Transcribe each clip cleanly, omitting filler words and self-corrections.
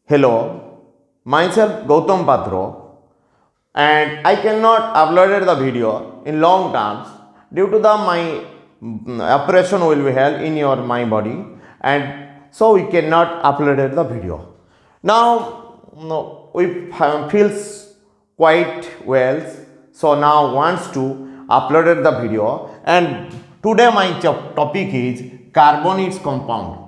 Hello, myself Gautam Patro, and I cannot upload the video in long terms due to the my operation will be held in your my body, and so we cannot upload the video. Now we feels quite well, so now wants to upload the video, and today my topic is carbon its compound.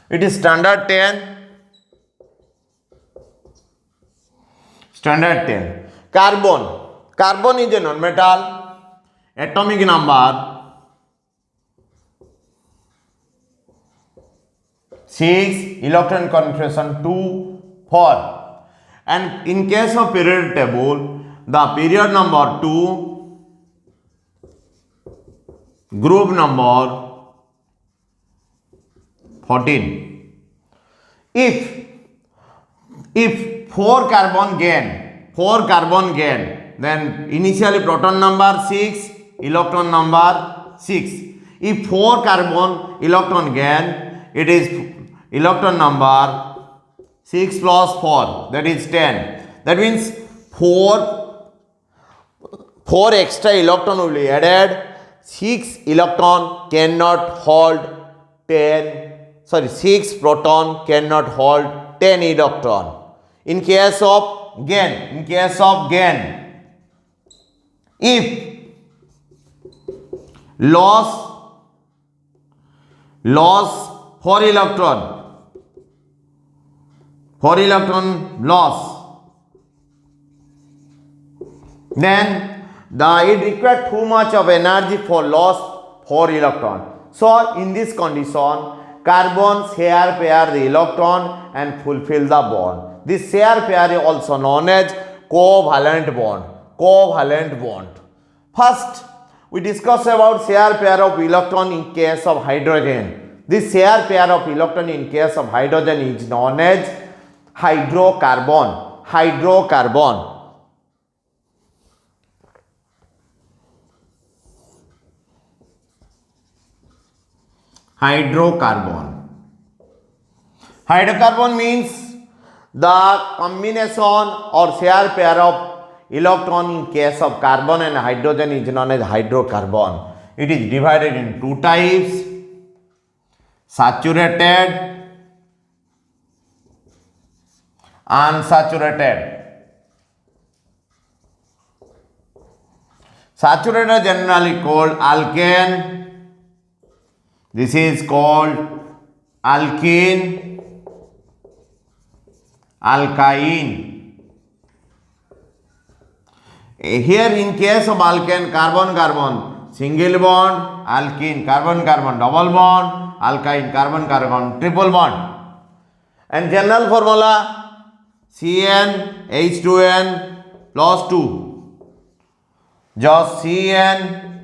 It is standard 10. Standard 10. Carbon. Carbon is a non-metal. Atomic number 6. Electron configuration 2, 4. And in case of periodic table, the period number 2, group number 14. If 4 carbon gain, then initially proton number 6, electron number 6. If 4 carbon electron gain, it is electron number 6 plus 4, that is 10. That means 4 extra electron will be added. 6 electron cannot hold 6 proton cannot hold 10 electron. In case of gain, if loss 4 electron loss, then it requires too much of energy for loss 4 electron. So in this condition, carbon share pair the electron and fulfill the bond. This share pair is also known as covalent bond. First, we discuss about share pair of electron in case of hydrogen. This share pair of electron in case of hydrogen is known as hydrocarbon. Hydrocarbon means the combination or share pair of electron in case of carbon and hydrogen is known as hydrocarbon. It is divided in two types: saturated, unsaturated. Saturated generally called alkane. This is called alkene, alkyne. Here in case of alkane, carbon single bond, alkene carbon double bond, alkyne carbon triple bond. And general formula CN H2N plus 2. Just CN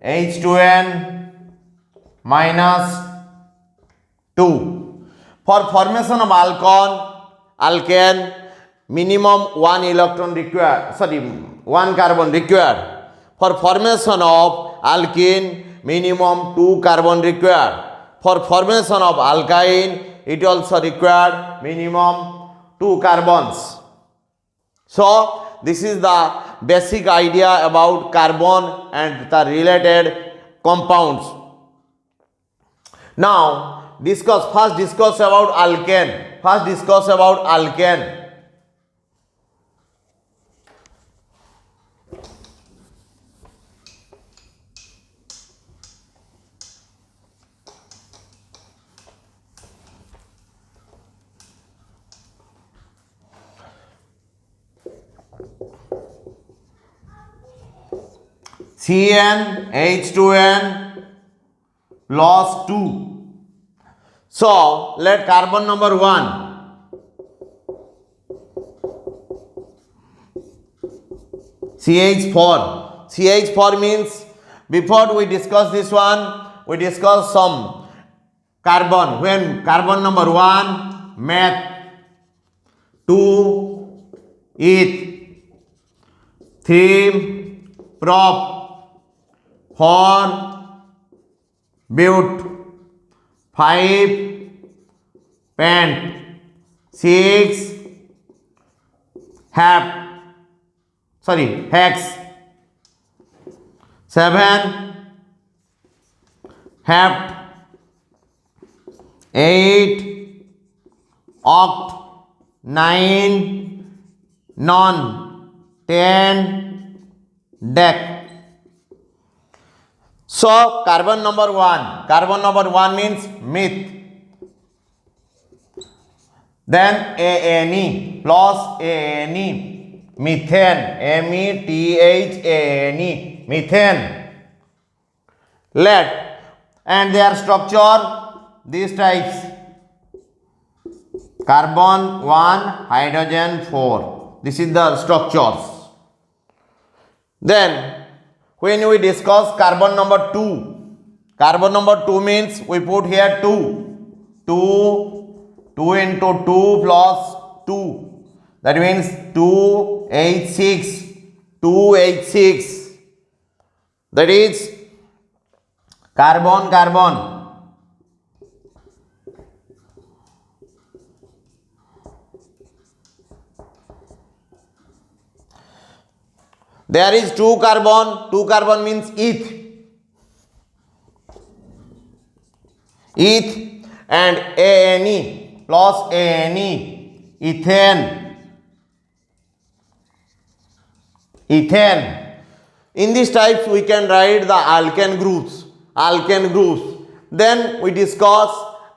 H2N minus 2. For formation of alkane, minimum 1 electron required, 1 carbon required. For formation of alkene, minimum 2 carbon required. For formation of alkyne, it also required minimum 2 carbons. So this is the basic idea about carbon and the related compounds. Now first discuss about alkane. CN H2N plus 2. So let carbon number 1 CH4 means, before we discuss this one, we discuss some carbon. When carbon number 1 meth, 2 eth, 3 prop, 4 but, 5 pant, 6 hex, 7 heft, 8 oct, 9 non, 10 deck. So carbon number 1 means myth. Then ANE plus ANE, methane, METHANE, methane. Lead and their structure these types: carbon 1, hydrogen 4. This is the structures. Then when we discuss carbon number 2 means we put here 2 into 2 plus 2. That means 2H6. That is carbon. There is 2 carbon means eth and ANE plus ANE, ethane. In these types we can write the alkane groups. Then we discuss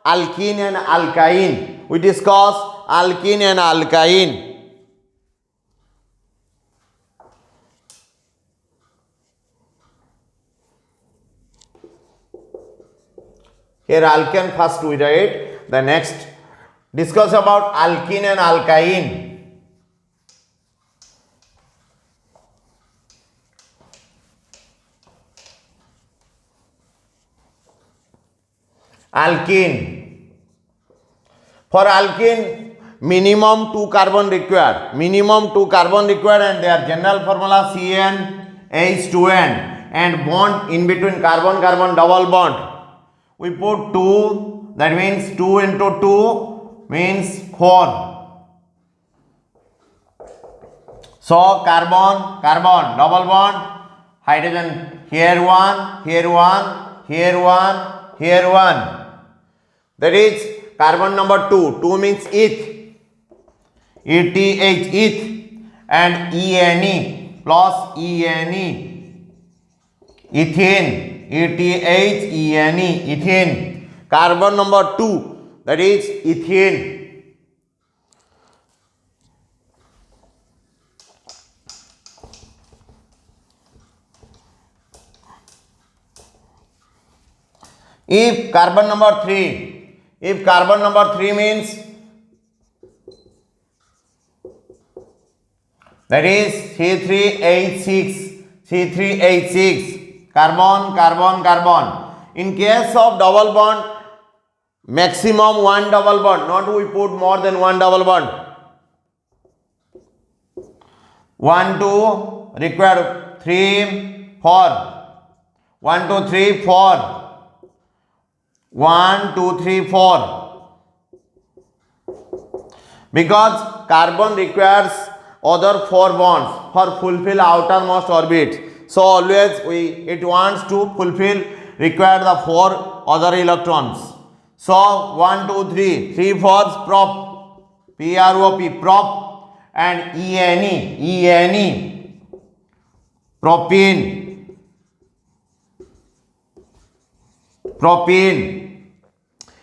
alkene and alkyne. Here alkane first we write, the next discuss about alkene and alkyne. Alkene. For alkene, minimum 2 carbon required, and their general formula CnH2n, and bond in between carbon double bond. We put 2, that means 2 into 2 means 4. So carbon double bond, hydrogen here 1, here 1, here 1, here 1. That is carbon number 2 means eth, and ENE plus ENE, ethane, ethane. Carbon number 2, that is ethane. If carbon number 3 means, that is C3H6, carbon. In case of double bond, maximum 1 double bond, not we put more than 1 double bond. 1, 2 required 3, 4. 1, 2, 3, 4. 1, 2, 3, 4. Because carbon requires other 4 bonds for fulfill outermost orbit. So always it wants to require the 4 other electrons. So 1, 2, 3 4's prop, prop, and ENE, propene.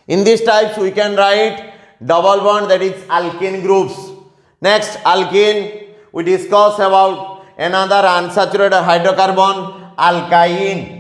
In these types we can write double bond, that is alkene groups. Next, alkene, we discuss about another unsaturated hydrocarbon, alkyne.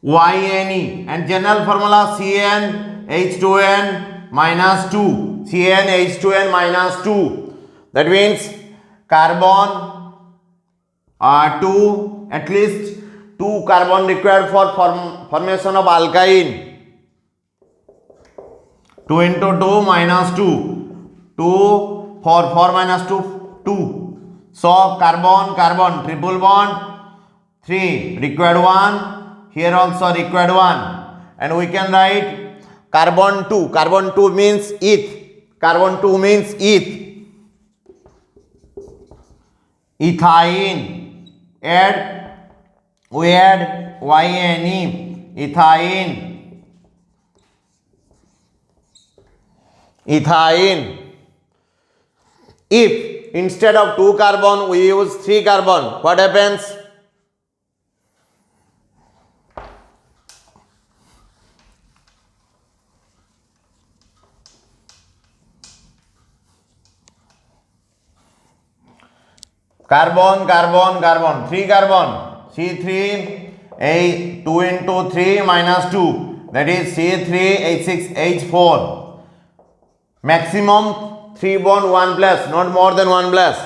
YNE, and general formula CnH2n minus 2. That means carbon, 2, at least 2 carbon required for formation of alkyne. 2 into 2 minus 2, 2 for 4 minus 2, 2. So carbon, carbon, triple bond, 3, required 1, here also required 1, and we can write carbon 2. Carbon 2 means eth. Carbon 2 means eth. Ethine. We add YNE. Ethine. Ethine. If instead of 2 carbon we use 3 carbon, what happens? Carbon, carbon, carbon, 3 carbon, C3, 2 into 3 minus 2, that is C3, H6, H4. Maximum 3 bond 1 plus, not more than 1 plus.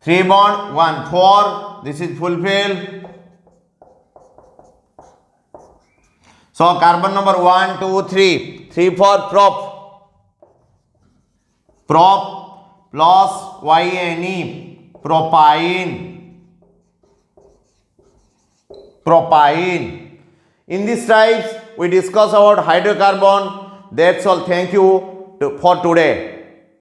3 bond 1, 4, this is fulfilled. So carbon number 1, 2, 3, 3 for prop. Prop plus YNE, propyne. Propyne. In these types we discuss about hydrocarbon. That's all. Thank you for today.